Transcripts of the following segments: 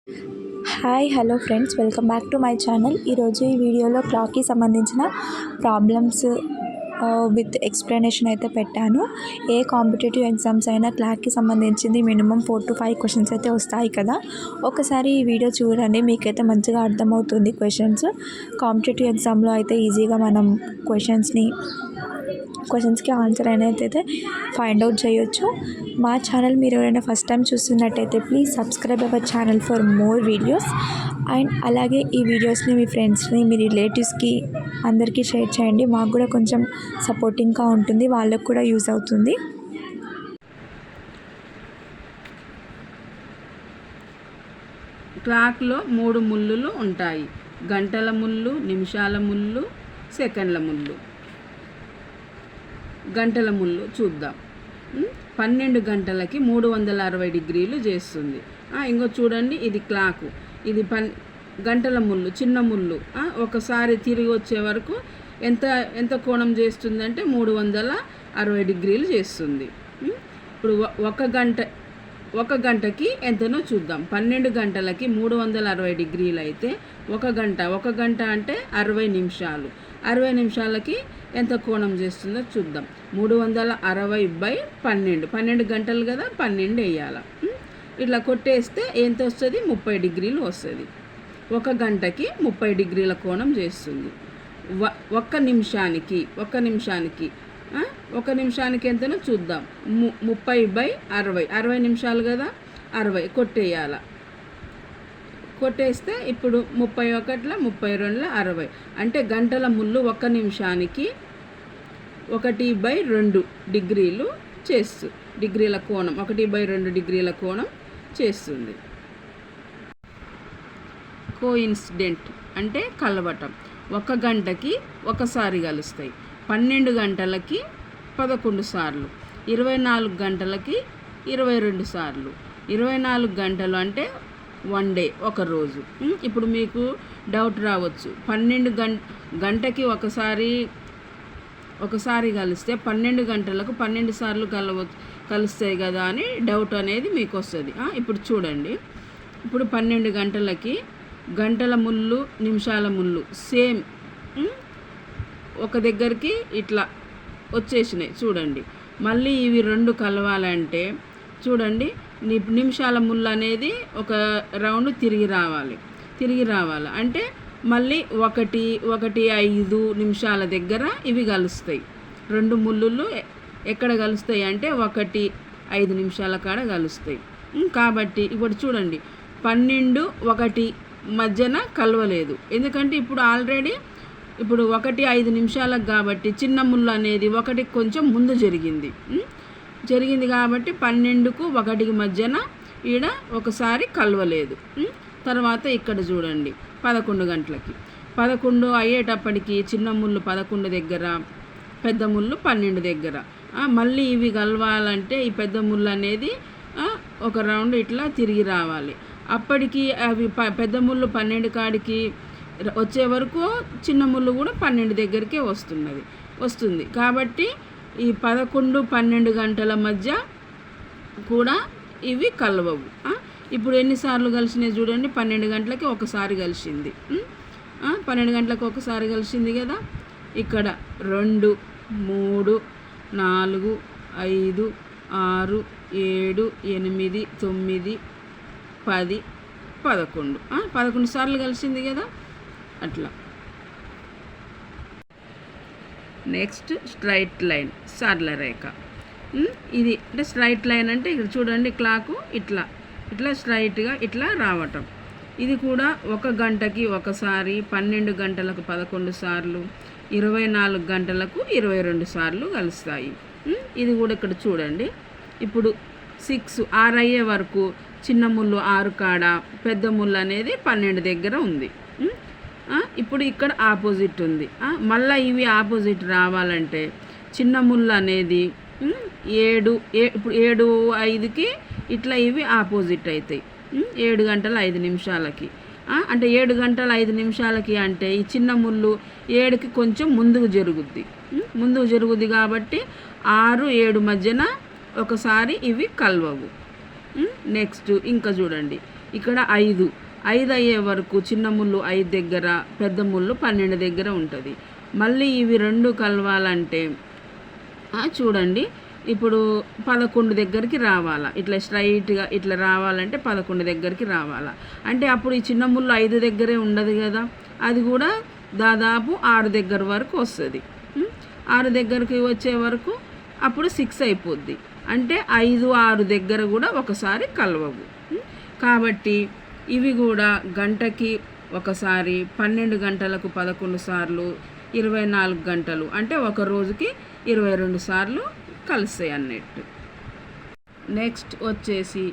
Hi hello friends, welcome back to my channel. ఈరోజు ఈ వీడియోలో క్లాక్కి సంబంధించిన ప్రాబ్లమ్స్ విత్ ఎక్స్ప్లెనేషన్ అయితే పెట్టాను. ఏ కాంపిటేటివ్ ఎగ్జామ్స్ అయినా క్లాక్కి సంబంధించింది మినిమం 4 to 5 క్వశ్చన్స్ అయితే వస్తాయి కదా. ఒకసారి ఈ వీడియో చూడండి, మీకైతే మంచిగా అర్థమవుతుంది. కాంపిటేటివ్ ఎగ్జామ్లో అయితే ఈజీగా మనం క్వశ్చన్స్కి ఆన్సర్ అనేది అయితే ఫైండ్ అవుట్ చేయొచ్చు. మా ఛానల్ మీరు ఎవరైనా ఫస్ట్ టైం చూస్తున్నట్టయితే please subscribe our channel for more videos. And అలాగే ఈ వీడియోస్ని మీ ఫ్రెండ్స్ని, మీ రిలేటివ్స్కి అందరికీ షేర్ చేయండి. మాకు కూడా కొంచెం సపోర్టింగ్గా ఉంటుంది, వాళ్ళకు కూడా యూజ్ అవుతుంది. క్లాక్లో 3 ముళ్ళులు ఉంటాయి: గంటల ముళ్ళు, నిమిషాల ముళ్ళు, సెకండ్ల ముళ్ళు. గంటల ముళ్ళు చూద్దాం. 12 గంటలకి 360 డిగ్రీలు చేస్తుంది. ఇంకో చూడండి, ఇది క్లాకు, ఇది గంటల ముళ్ళు, చిన్న ముళ్ళు. ఒకసారి తిరిగి వచ్చే వరకు ఎంత కోణం చేస్తుందంటే 360 డిగ్రీలు చేస్తుంది. ఇప్పుడు ఒక గంటకి ఎంతనో చూద్దాం. 12 గంటలకి 360 డిగ్రీలు అయితే ఒక గంట అంటే 60 నిమిషాలు. 60 నిమిషాలకి ఎంత కోణం చేస్తుందో చూద్దాం. 360/12 గంటలు కదా, 12 వేయాలి. ఇట్లా కొట్టేస్తే ఎంత వస్తుంది? 30 డిగ్రీలు వస్తుంది. ఒక గంటకి 30 డిగ్రీల కోణం చేస్తుంది. ఒక్క నిమిషానికి ఎంతనో చూద్దాం. 30/60, 60 నిమిషాలు కదా, 60 కొట్టేయాల. కొట్టేస్తే ఇప్పుడు 31, 32, 60 అంటే గంటల ముళ్ళు 1 నిమిషానికి 1/2 డిగ్రీలు డిగ్రీల కోణం, 1/2 డిగ్రీల కోణం చేస్తుంది. కోఇన్సిడెంట్ అంటే కలవటం. 1 గంటకి ఒకసారి కలుస్తాయి. 12 గంటలకి 11 సార్లు, 24 గంటలకి 22 సార్లు. 24 గంటలు అంటే 1 డే, ఒక రోజు. ఇప్పుడు మీకు డౌట్ రావచ్చు, 12 గంటకి ఒకసారి కలిస్తే 12 గంటలకు 12 సార్లు కలుస్తాయి కదా అని డౌట్ అనేది మీకు వస్తుంది. ఇప్పుడు చూడండి, ఇప్పుడు 12 గంటలకి గంటల ముళ్ళు, నిమిషాల ముళ్ళు సేమ్ ఒక దగ్గరికి ఇట్లా వచ్చేసినాయి చూడండి. మళ్ళీ ఇవి 2 కలవాలంటే చూడండి, నిమిషాల ముళ్ళు అనేది ఒక రౌండ్ తిరిగి రావాలి. అంటే మళ్ళీ 1:5 నిమిషాల దగ్గర ఇవి కలుస్తాయి. 2 ముళ్ళులు ఎక్కడ కలుస్తాయి అంటే 1:5 నిమిషాల కాడ కలుస్తాయి. కాబట్టి ఇప్పుడు చూడండి, 12, 1 మధ్యన కలవలేదు. ఎందుకంటే ఇప్పుడు ఆల్రెడీ 1:5 నిమిషాలకు కాబట్టి చిన్న ముళ్ళు అనేది 1కి కొంచెం ముందు జరిగింది కాబట్టి 12కు 1కి మధ్యన ఈడ ఒకసారి కలవలేదు. తర్వాత ఇక్కడ చూడండి, 11 గంటలకి 11 అయ్యేటప్పటికి చిన్న ముళ్ళు 11 దగ్గర, పెద్ద ముళ్ళు 12 దగ్గర. మళ్ళీ ఇవి కలవాలంటే ఈ పెద్ద ముళ్ళు అనేది ఒక రౌండ్ ఇట్లా తిరిగి రావాలి. అప్పటికి అవి పెద్ద ముళ్ళు 12 కాడికి వచ్చే వరకు చిన్న ముళ్ళు కూడా 12 దగ్గరికే వస్తుంది. కాబట్టి ఈ 11, 12 గంటల మధ్య కూడా ఇవి కలవవు. ఇప్పుడు ఎన్నిసార్లు కలిసినాయి చూడండి, 12 గంటలకి ఒకసారి కలిసింది. 12 గంటలకు ఒకసారి కలిసింది కదా. ఇక్కడ 2, 3, 4, 5, 6, 7, 8, 9, 10, 11 సార్లు కలిసింది కదా. అట్లా నెక్స్ట్ స్ట్రైట్ లైన్, సరళ రేఖ. ఇది అంటే స్ట్రైట్ లైన్ అంటే ఇక్కడ చూడండి, క్లాకు ఇట్లా స్ట్రైట్గా ఇట్లా రావటం. ఇది కూడా 1 గంటకి ఒకసారి, 12 గంటలకు 11 సార్లు, 24 గంటలకు 22 సార్లు కలుస్తాయి. ఇది కూడా ఇక్కడ చూడండి, ఇప్పుడు 6 అయ్యే వరకు చిన్న ముళ్ళు 6 కాడ, పెద్ద ముళ్ళు అనేది 12 దగ్గర ఉంది. ఇప్పుడు ఇక్కడ ఆపోజిట్ ఉంది. మళ్ళీ ఇవి ఆపోజిట్ రావాలంటే చిన్న ముళ్ళు అనేది 7:05కి ఇట్లా ఇవి ఆపోజిట్ అవుతాయి. 7 గంటల 5 నిమిషాలకి. అంటే 7 గంటల 5 నిమిషాలకి అంటే ఈ చిన్న ముళ్ళు 7కి కొంచెం ముందుకు జరుగుద్ది కాబట్టి 6, 7 మధ్యన ఒకసారి ఇవి కలవవు. నెక్స్ట్ ఇంకా చూడండి, ఇక్కడ 5 అయ్యే వరకు చిన్న ముళ్ళు 5 దగ్గర, పెద్ద ముళ్ళు 12 దగ్గర ఉంటుంది. మళ్ళీ ఇవి 2 కలవాలంటే చూడండి, ఇప్పుడు 11 దగ్గరికి రావాలా. ఇట్లా స్ట్రైట్గా ఇట్లా రావాలంటే 11 దగ్గరికి రావాలా. అంటే అప్పుడు ఈ చిన్న ముళ్ళు 5 దగ్గరే ఉండదు కదా, అది కూడా దాదాపు 6 దగ్గర వరకు వస్తుంది. 6 దగ్గరికి వచ్చే వరకు అప్పుడు 6 అయిపోద్ది. అంటే 5, 6 దగ్గర కూడా ఒకసారి కలవవు. కాబట్టి ఇవి కూడా గంటకి ఒకసారి, 12 గంటలకు 11 సార్లు, 24 గంటలు అంటే ఒక రోజుకి 22 సార్లు కలుస్తాయి అన్నట్టు. నెక్స్ట్ వచ్చేసి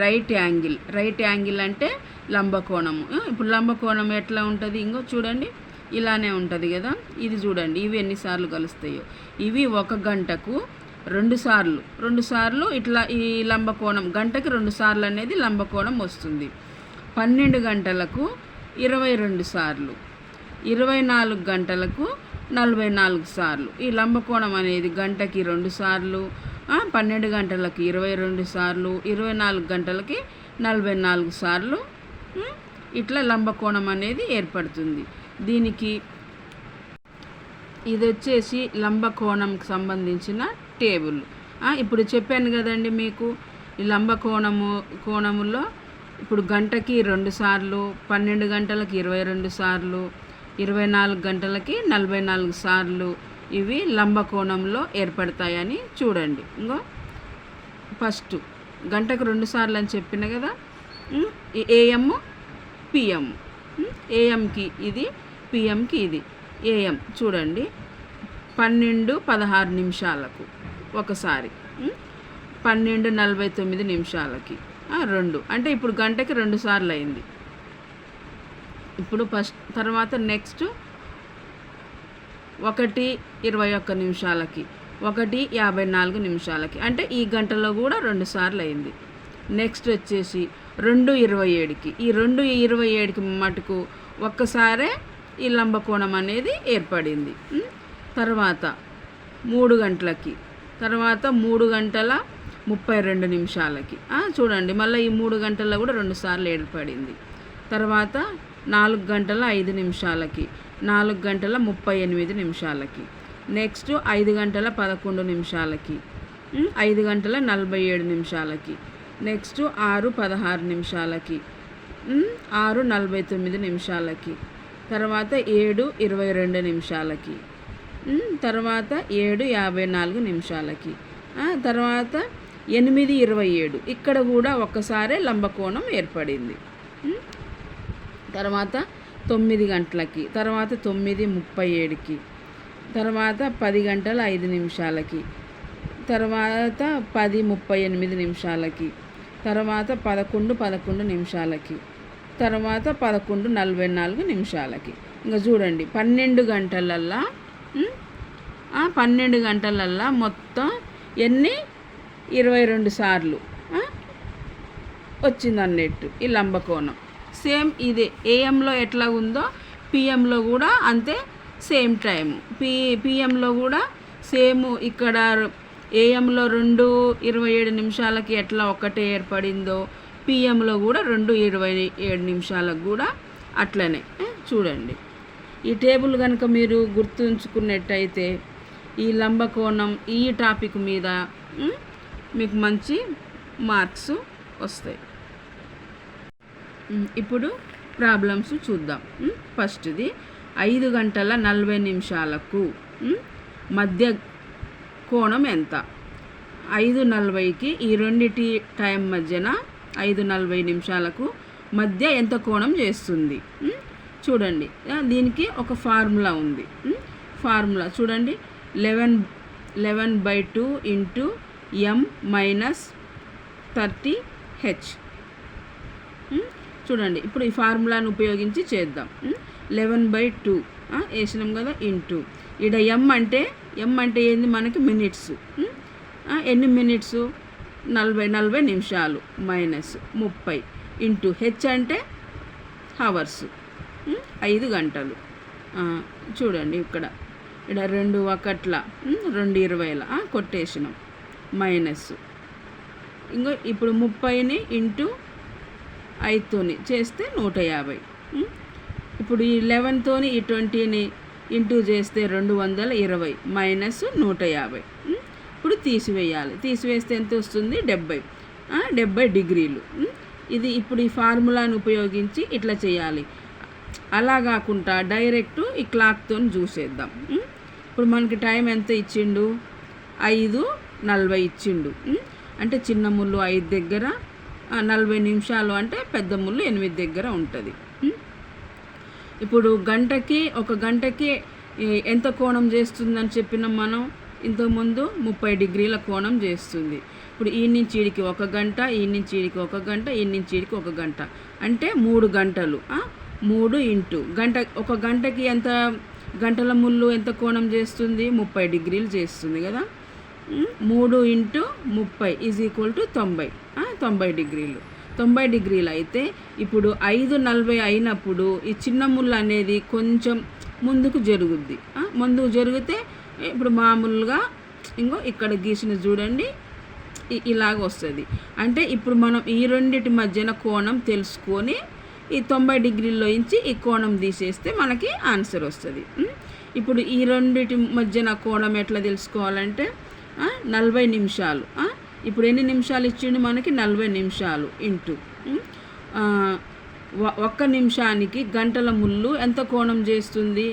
రైట్ యాంగిల్ అంటే లంబకోణము. ఇప్పుడు లంబకోణం ఎట్లా ఉంటుంది, ఇంకో చూడండి ఇలానే ఉంటుంది కదా. ఇది చూడండి, ఇవి ఎన్నిసార్లు కలుస్తాయో. ఇవి ఒక గంటకు 2 సార్లు ఇట్లా ఈ లంబకోణం, గంటకి 2 సార్లు అనేది లంబకోణం వస్తుంది. 12 గంటలకు 22 సార్లు, 24 గంటలకు 44 సార్లు. ఈ లంబకోణం అనేది గంటకి 2 సార్లు, 12 గంటలకి 22 సార్లు, 24 గంటలకి 44 సార్లు ఇట్లా లంబకోణం అనేది ఏర్పడుతుంది. దీనికి ఇది వచ్చేసి లంబకోణంకి సంబంధించిన టేబుల్. ఇప్పుడు చెప్పాను కదండి మీకు, ఈ కోణములో ఇప్పుడు గంటకి 2 సార్లు, 12 గంటలకి 22 సార్లు, 24 గంటలకి 44 సార్లు ఇవి లంబకోణంలో ఏర్పడతాయని చూడండి. ఇంకో ఫస్ట్ గంటకు 2 సార్లు అని చెప్పిన కదా, ఏఎం పిఎం, ఏఎంకి ఇది, పిఎంకి ఇది. ఏఎం చూడండి 12:16 నిమిషాలకు ఒకసారి, 12:49 నిమిషాలకి 2, అంటే ఇప్పుడు గంటకి 2 సార్లు అయింది. ఇప్పుడు ఫస్ట్ తర్వాత నెక్స్ట్ 1:21 నిమిషాలకి, 1:54 నిమిషాలకి, అంటే ఈ గంటలో కూడా 2 సార్లు అయింది. నెక్స్ట్ వచ్చేసి 2:27కి, ఈ 2:27కి మటుకు ఒక్కసారే ఈ లంబకోణం అనేది ఏర్పడింది. తర్వాత 3 గంటలకి, తర్వాత 3:32 నిమిషాలకి చూడండి, మళ్ళీ ఈ 3 గంటల్లో కూడా 2 సార్లు ఏర్పడింది. తర్వాత 4:05 నిమిషాలకి, 4:38 నిమిషాలకి, నెక్స్ట్ 5:11 నిమిషాలకి, 5:47 నిమిషాలకి, నెక్స్ట్ 6:16 నిమిషాలకి, 6:49 నిమిషాలకి, తర్వాత 7:22 నిమిషాలకి, తర్వాత 7:54 నిమిషాలకి, తర్వాత 8:27, ఇక్కడ కూడా ఒక్కసారే లంబకోణం ఏర్పడింది. తర్వాత 9 గంటలకి, తర్వాత 9:37కి, తర్వాత 10:05 నిమిషాలకి, తర్వాత 10:38 నిమిషాలకి, తర్వాత 11:11 నిమిషాలకి, తర్వాత 11:44 నిమిషాలకి. ఇంకా చూడండి 12 గంటలల్లా 12 గంటలల్లా మొత్తం ఎన్ని 22 సార్లు వచ్చిందన్నట్టు ఈ లంబకోణం. సేమ్ ఇదే ఏఎంలో ఎట్లా ఉందో పిఎంలో కూడా అంతే, సేమ్ టైము. పిఎంలో కూడా సేమ్ ఇక్కడ ఏఎంలో 2:27 నిమిషాలకి ఎట్లా ఒక్కటే ఏర్పడిందో పిఎంలో కూడా 2:27 నిమిషాలకు కూడా అట్లనే చూడండి. ఈ టేబుల్ కనుక మీరు గుర్తుంచుకున్నట్టయితే ఈ లంబకోణం ఈ టాపిక్ మీద మీకు మంచి మార్క్స్ వస్తాయి. ఇప్పుడు ప్రాబ్లమ్స్ చూద్దాం. ఫస్ట్ది 5:40 మధ్య కోణం ఎంత? 5:40కి ఈ రెండిటి టైం మధ్యన 5:40 నిమిషాలకు మధ్య ఎంత కోణం చేస్తుంది చూడండి. దీనికి ఒక ఫార్ములా ఉంది. ఫార్ములా చూడండి, 11/2 ఇంటూ m మైనస్ 30h. చూడండి, ఇప్పుడు ఈ ఫార్ములాను ఉపయోగించి చేద్దాం. 11/2 వేసినాం కదా, ఇంటూ ఇక్కడ m అంటే ఏంది మనకి మినిట్స్. ఎన్ని మినిట్స్? 40 నిమిషాలు మైనస్ 30 ఇంటూ హెచ్ అంటే హవర్స్, 5 గంటలు. చూడండి ఇక్కడ 2 1 2:20 కొట్టేసినాం మైనస్. ఇంకో ఇప్పుడు 30ని ఇంటూ 5తోని చేస్తే 150. ఇప్పుడు ఈ 11తోని ఈ 20ని ఇంటూ చేస్తే 220 మైనస్ 150. ఇప్పుడు తీసివేయాలి. తీసివేస్తే ఎంత వస్తుంది? 70 డిగ్రీలు. ఇది ఇప్పుడు ఈ ఫార్ములాను ఉపయోగించి ఇట్లా చేయాలి. అలా కాకుండా డైరెక్ట్ ఈ క్లాక్తో చూసేద్దాం. ఇప్పుడు మనకి టైం ఎంత ఇచ్చిండు? 5:40 ఇచ్చిండు. అంటే చిన్న ముళ్ళు 5 దగ్గర, 40 నిమిషాలు అంటే పెద్ద ముళ్ళు 8 దగ్గర ఉంటుంది. ఇప్పుడు ఒక గంటకి ఎంత కోణం చేస్తుందని చెప్పినాం మనం ఇంతకుముందు? 30 డిగ్రీల కోణం చేస్తుంది. ఇప్పుడు ఈ నుంచి ఈడికి 1 గంట, ఈ నుంచి ఈడికి 1 గంట, ఈ నుంచి ఈడికి 1 గంట, అంటే 3 గంటలు. 3 ఇంటూ గంట, ఒక గంటకి ఎంత గంటల ముళ్ళు ఎంత కోణం చేస్తుంది? 30 డిగ్రీలు చేస్తుంది కదా. 3 ఇంటూ 30 ఈజ్ ఈక్వల్ టు 90 డిగ్రీలు. 90 డిగ్రీలు అయితే ఇప్పుడు 5:40 అయినప్పుడు ఈ చిన్న ముళ్ళు అనేది కొంచెం ముందుకు జరుగుద్ది. ముందుకు జరిగితే ఇప్పుడు మామూలుగా ఇక్కడ గీసిన చూడండి ఇలాగ వస్తుంది. అంటే ఇప్పుడు మనం ఈ రెండిటి మధ్యన కోణం తెలుసుకొని ఈ 90 డిగ్రీల్లో నుంచి ఈ కోణం తీసేస్తే మనకి ఆన్సర్ వస్తుంది. ఇప్పుడు ఈ రెండిటి మధ్యన కోణం ఎట్లా తెలుసుకోవాలంటే 40 నిమిషాలు. ఇప్పుడు ఎన్ని నిమిషాలు ఇచ్చిండు మనకి? 40 నిమిషాలు ఇంటూ 1 నిమిషానికి గంటల ముళ్ళు ఎంత కోణం చేస్తుంది?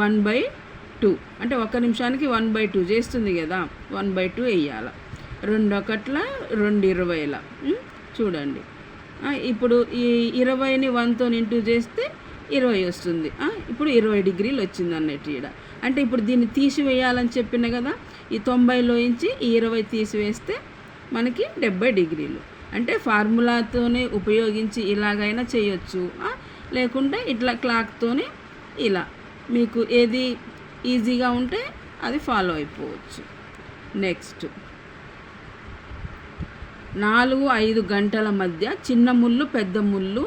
1/2. అంటే 1 నిమిషానికి 1/2 చేస్తుంది కదా. 1/2 వేయాలి. 2 ఒకట్ల 2 20ల. చూడండి ఇప్పుడు ఈ 20ని 1తో ఇంటూ చేస్తే 20 వస్తుంది. ఇప్పుడు 20 డిగ్రీలు వచ్చింది అన్నట్టు ఈడ. అంటే ఇప్పుడు దీన్ని తీసివేయాలని చెప్పిన కదా. ఈ 90లో నుంచి ఈ 20 తీసివేస్తే మనకి 70 డిగ్రీలు. అంటే ఫార్ములాతోనే ఉపయోగించి ఇలాగైనా చేయొచ్చు, లేకుంటే ఇట్లా క్లాక్తోనే ఇలా మీకు ఏది ఈజీగా ఉంటే అది ఫాలో అయిపోవచ్చు. నెక్స్ట్ 4-5 గంటల మధ్య చిన్న ముళ్ళు పెద్ద ముళ్ళు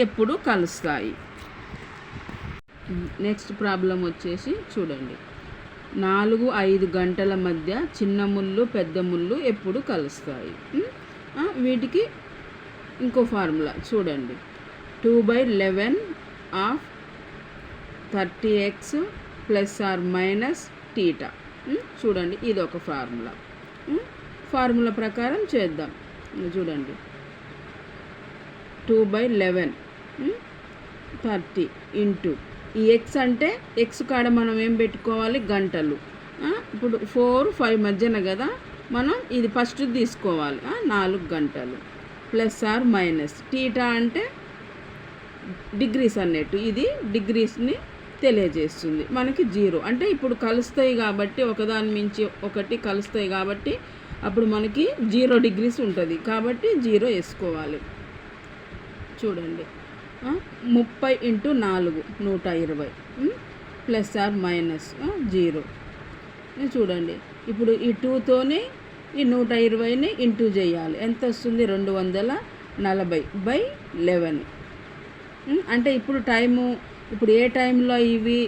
ఎప్పుడు కలుస్తాయి? నెక్స్ట్ ప్రాబ్లం వచ్చేసి చూడండి. 4-5 గంటల మధ్య చిన్న ముళ్ళు పెద్ద ముళ్ళు ఎప్పుడు కలుస్తాయి? వీటికి ఇంకో ఫార్ములా చూడండి. 2/11 ఆఫ్ 30x ± θ. చూడండి ఇది ఒక ఫార్ములా. ఫార్ములా ప్రకారం చేద్దాం. చూడండి 2/11 30 ఇంటూ ఈ ఎక్స్ అంటే ఎక్స్ కాడ మనం ఏం పెట్టుకోవాలి? గంటలు. ఇప్పుడు 4-5 మధ్యన కదా మనం ఇది ఫస్ట్ తీసుకోవాలి. 4 గంటలు ± θ అంటే డిగ్రీస్ అన్నట్టు. ఇది డిగ్రీస్ని తెలియజేస్తుంది. మనకి 0 అంటే ఇప్పుడు కలుస్తాయి కాబట్టి ఒకదాని మించి ఒకటి కలుస్తాయి కాబట్టి అప్పుడు మనకి 0 డిగ్రీస్ ఉంటుంది కాబట్టి 0 వేసుకోవాలి. చూడండి 30 × 4 120 ± 0. చూడండి ఇప్పుడు ఈ 2తోనే ఈ 120ని ఇంటూ చేయాలి. ఎంత వస్తుంది? 240/11. అంటే ఇప్పుడు టైము ఇప్పుడు ఏ టైంలో ఇవి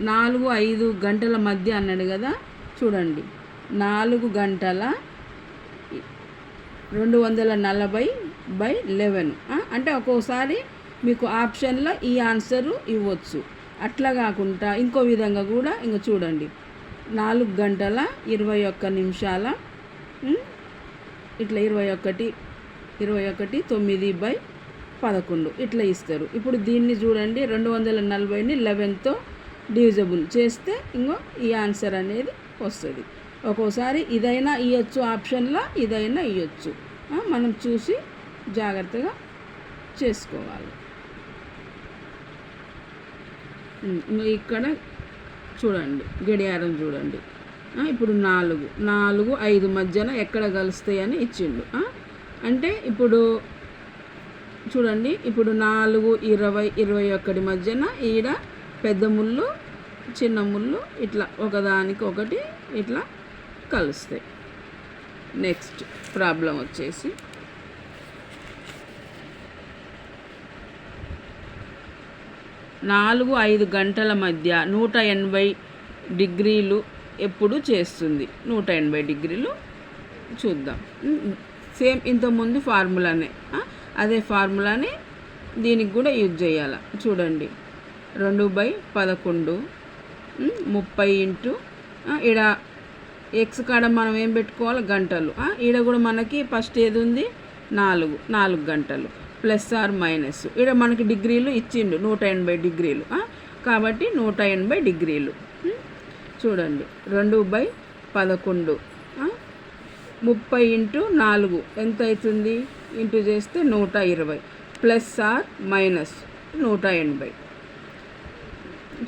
4-5 గంటల మధ్య అన్నాడు కదా. చూడండి 4 గంటల 240/11. అంటే ఒక్కోసారి మీకు ఆప్షన్లో ఈ ఆన్సరు ఇవ్వచ్చు. అట్లా కాకుండా ఇంకో విధంగా కూడా చూడండి 4 గంటల 21 నిమిషాల ఇట్లా 21 9/11 ఇట్లా ఇస్తారు. ఇప్పుడు దీన్ని చూడండి 240ని 11తో డివిజబుల్ చేస్తే ఈ ఆన్సర్ అనేది వస్తుంది. ఒక్కోసారి ఇదైనా ఇవ్వచ్చు ఆప్షన్లో, ఇదైనా ఇవ్వచ్చు. మనం చూసి జాగ్రత్తగా చేసుకోవాలి. ఇక్కడ చూడండి గడియారం చూడండి. ఇప్పుడు 4-5 మధ్యన ఎక్కడ కలుస్తాయని ఇచ్చిండు. అంటే ఇప్పుడు చూడండి ఇప్పుడు 4-20-21 మధ్యన ఈడ పెద్ద ముళ్ళు చిన్న ముళ్ళు ఇట్లా ఒకదానికి ఒకటి ఇట్లా కలుస్తాయి. నెక్స్ట్ ప్రాబ్లం వచ్చేసి 4-5 గంటల మధ్య 180 డిగ్రీలు ఎప్పుడు చేస్తుంది? 180 డిగ్రీలు చూద్దాం. సేమ్ ఇంతకుముందు ఫార్ములానే. అదే ఫార్ములాని దీనికి కూడా యూజ్ చేయాలి. చూడండి 2/11 30 ఇంటూ ఈడ ఎక్స్ కాడ మనం ఏం పెట్టుకోవాలి గంటలు. ఈడ కూడా మనకి ఫస్ట్ ఏది ఉంది 4 గంటలు ప్లస్ ఆర్ మైనస్. ఈడ మనకి డిగ్రీలు ఇచ్చిండు 180 డిగ్రీలు కాబట్టి 180 డిగ్రీలు. చూడండి 2/11 30 ఇంటూ 4 ఎంత అవుతుంది ఇంటూ చేస్తే 120 ప్లస్ ఆర్ మైనస్ 180.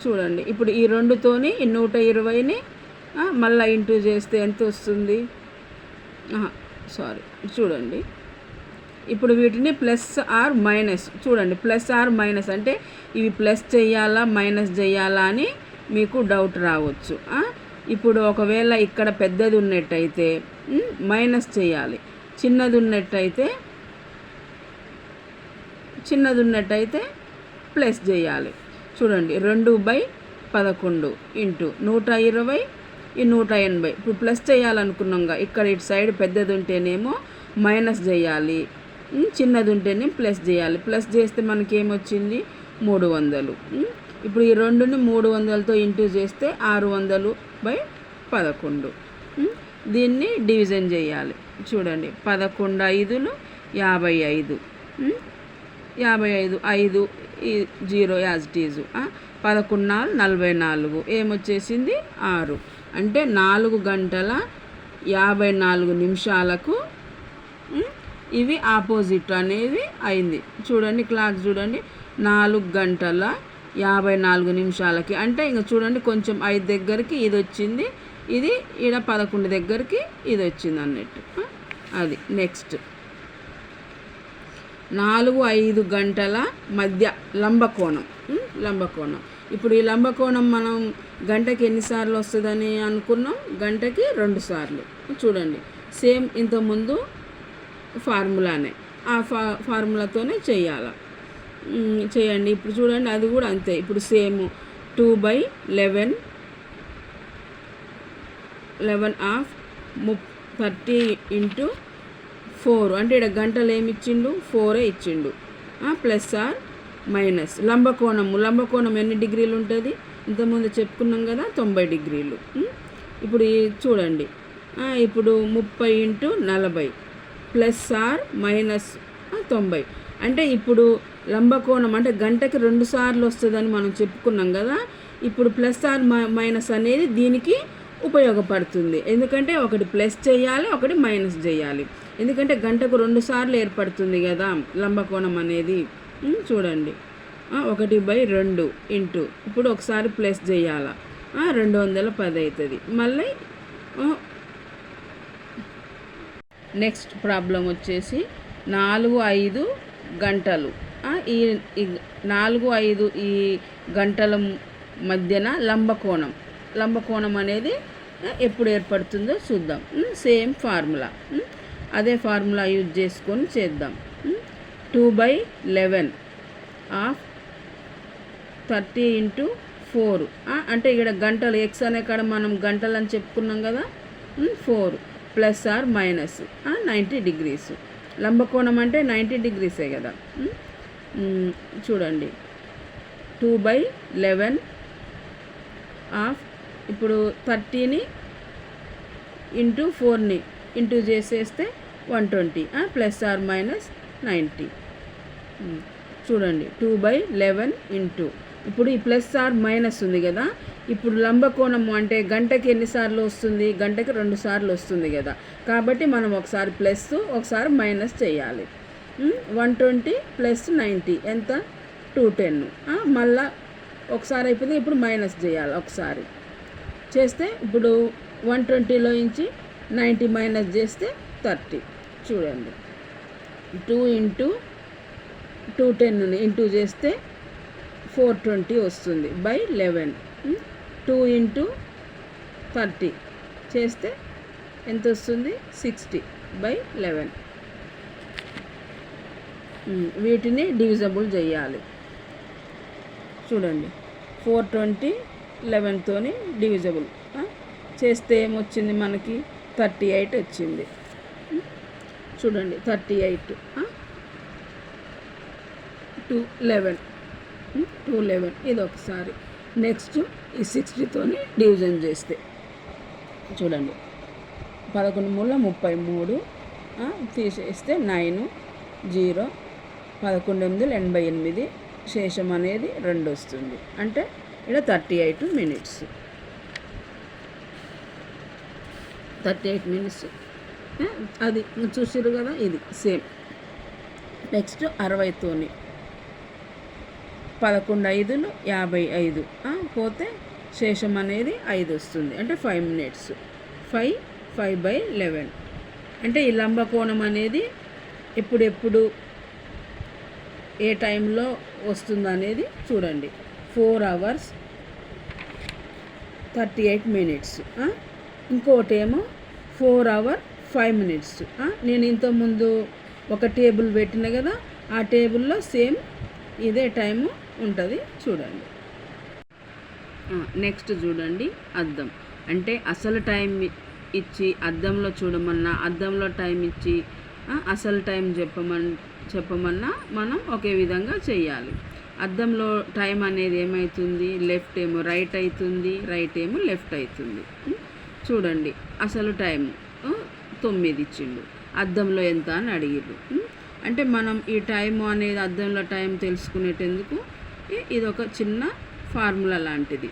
చూడండి ఇప్పుడు ఈ రెండుతోని ఈ 120ని మళ్ళీ ఇంటూ చేస్తే ఎంత వస్తుంది, చూడండి ఇప్పుడు వీటిని ప్లస్ ఆర్ మైనస్. చూడండి ప్లస్ ఆర్ మైనస్ అంటే ఇవి ప్లస్ చేయాలా మైనస్ చేయాలా అని మీకు డౌట్ రావచ్చు. ఇప్పుడు ఒకవేళ ఇక్కడ పెద్దది ఉన్నట్టయితే మైనస్ చేయాలి, చిన్నది ఉన్నట్టయితే ప్లస్ చేయాలి. చూడండి 2/11 ఇంటూ 120 ఈ 180. ఇప్పుడు ప్లస్ చేయాలనుకున్నాంగా, ఇక్కడ ఇటు సైడ్ పెద్దది ఉంటేనేమో మైనస్ చేయాలి, చిన్నది ఉంటేనే ప్లస్ చేయాలి. ప్లస్ చేస్తే మనకి ఏమొచ్చింది 300. ఇప్పుడు ఈ రెండుని 300తో ఇంటూ చేస్తే 600/11. దీన్ని డివిజన్ చేయాలి. చూడండి 11 5లు 55, 55 5 0 యాజ్ ఇట్ ఈజ్. 11 4 44 ఏమొచ్చేసింది 6. అంటే 4 గంటల 54 నిమిషాలకు ఇవి ఆపోజిట్ అనేది అయింది. చూడండి క్లాక్ చూడండి 4 గంటల 54 నిమిషాలకి. అంటే ఇంకా చూడండి కొంచెం 5 దగ్గరికి ఇది వచ్చింది, ఇది ఈడ 11 దగ్గరికి ఇది వచ్చింది అన్నట్టు. అది నెక్స్ట్ 4-5 గంటల మధ్య లంబకోణం. ఇప్పుడు ఈ లంబకోణం మనం గంటకి ఎన్నిసార్లు వస్తుందని అనుకున్నాం, గంటకి 2 సార్లు. చూడండి సేమ్ ఇంతకుముందు ఫార్ములానే, ఆ ఫార్ములాతోనే చేయండి. ఇప్పుడు చూడండి అది కూడా అంతే. ఇప్పుడు సేమ్ 2/11 ఆఫ్ 30 ఇంటూ 4 అంటే ఇక్కడ గంటలు ఏమి ఇచ్చిండు 4 ఇచ్చిండు. ప్లస్ ఆర్ మైనస్ లంబకోణం ఎన్ని డిగ్రీలు ఉంటుంది ఇంతకుముందు చెప్పుకున్నాం కదా 90 డిగ్రీలు. ఇప్పుడు చూడండి ఇప్పుడు 30 ఇంటూ 40 ప్లస్ ఆర్ మైనస్ 90. అంటే ఇప్పుడు లంబకోణం అంటే గంటకి 2 సార్లు వస్తుందని మనం చెప్పుకున్నాం కదా. ఇప్పుడు ప్లస్ ఆర్ మైనస్ అనేది దీనికి ఉపయోగపడుతుంది. ఎందుకంటే ఒకటి ప్లస్ చేయాలి, ఒకటి మైనస్ చేయాలి. ఎందుకంటే గంటకు 2 సార్లు ఏర్పడుతుంది కదా లంబకోణం అనేది. చూడండి 1/2 ఇంటూ ఇప్పుడు ఒకసారి ప్లస్ చేయాలా 210 అవుతుంది. మళ్ళీ నెక్స్ట్ ప్రాబ్లం వచ్చేసి 4-5 గంటలు. ఈ 4-5 ఈ గంటల మధ్యన లంబకోణం అనేది ఎప్పుడు ఏర్పడుతుందో చూద్దాం. సేమ్ ఫార్ములా, అదే ఫార్ములా యూజ్ చేసుకొని చేద్దాం. 2/11 ఆఫ్ 30 ఇంటూ 4 అంటే ఇక్కడ గంటలు ఎక్స్ అనే కాడ మనం గంటలు అని చెప్పుకున్నాం కదా. 4 ప్లస్ ఆర్ మైనస్ 90 డిగ్రీస్. లంబకోణం అంటే 90 డిగ్రీసే కదా. చూడండి 2/11 ఆఫ్ ఇప్పుడు 30ని ఇంటూ 4ని ఇంటూ చేసేస్తే 120 ప్లస్ ఆర్ మైనస్ 90. చూడండి 2/11 ఇంటూ ఇప్పుడు ఈ ప్లస్ ఆర్ మైనస్ ఉంది కదా. ఇప్పుడు లంబకోణము అంటే గంటకి ఎన్నిసార్లు వస్తుంది, గంటకి 2 సార్లు వస్తుంది కదా. కాబట్టి మనం ఒకసారి ప్లస్ ఒకసారి మైనస్ చేయాలి. 120 ప్లస్ 90 ఎంత 210. మళ్ళా ఒకసారి అయిపోయింది, ఇప్పుడు మైనస్ చేయాలి. ఒకసారి చేస్తే ఇప్పుడు 120లో నుంచి 90 మైనస్ చేస్తే 30. చూడండి 2 ఇంటూ 210 ఇంటూ చేస్తే 420 వస్తుంది బై 11. 2 ఇంటూ 30 చేస్తే ఎంత వస్తుంది 60/11. వీటిని డివిజబుల్ చేయాలి. చూడండి 420 11తోని డివిజబుల్ చేస్తే ఏమొచ్చింది మనకి 38 వచ్చింది. చూడండి 38 211 ఇది ఒకసారి. నెక్స్ట్ ఈ 60తోని డివిజన్ చేస్తే చూడండి 11 మూల 33 తీసేస్తే 9 0 11 88 శేషం అనేది 2 వస్తుంది. అంటే ఇక్కడ 38 మినిట్స్ 38 మినిట్స్ అది చూసారు కదా. ఇది సేమ్. నెక్స్ట్ 60తోని 11 5లు 55 పోతే శేషం అనేది 5 వస్తుంది. అంటే 5 మినిట్స్. 5/11 అంటే ఈ లంబకోణం అనేది ఎప్పుడెప్పుడు ఏ టైంలో వస్తుంది అనేది చూడండి. 4 hours 38 మినిట్స్. ఇంకోటేమో 4 hours 5 minutes. నేను ఇంతకుముందు ఒక టేబుల్ పెట్టిన కదా, ఆ టేబుల్లో సేమ్ ఇదే టైము ఉంటుంది చూడండి. నెక్స్ట్ చూడండి అద్దం. అంటే అసలు టైం ఇచ్చి అద్దంలో చూడమన్నా, అద్దంలో టైం ఇచ్చి అసలు టైం చెప్పమన్నా మనం ఒకే విధంగా చేయాలి. అద్దంలో టైం అనేది ఏమవుతుంది, లెఫ్ట్ ఏమో రైట్ అవుతుంది, రైట్ ఏమో లెఫ్ట్ అవుతుంది. చూడండి అసలు టైం 9 ఇచ్చిండు, అద్దంలో ఎంత అని అడిగిర్రు. అంటే మనం ఈ టైము అనేది అద్దంలో టైం తెలుసుకునేటందుకు ఇది ఒక చిన్న ఫార్ములా లాంటిది.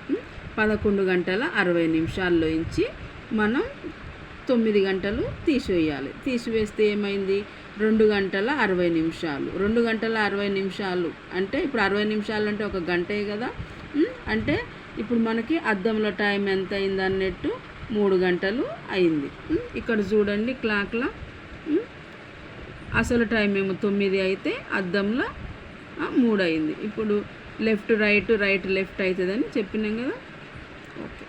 11 గంటల 60 నిమిషాల్లో నుంచి మనం 9 గంటలు తీసివేయాలి. తీసివేస్తే ఏమైంది, 2 గంటల 60 నిమిషాలు. 2 గంటల 60 నిమిషాలు అంటే ఇప్పుడు 60 నిమిషాలు అంటే 1 గంటే కదా. అంటే ఇప్పుడు మనకి అద్దంలో టైం ఎంత అయింది అన్నట్టు 3 గంటలు అయింది. ఇక్కడ చూడండి క్లాక్లో అసలు టైం ఏమో 9 అయితే అద్దంలో 3 అయింది. ఇప్పుడు లెఫ్ట్ రైట్, రైట్ లెఫ్ట్ అవుతుందని చెప్పినాం కదా. ఓకే.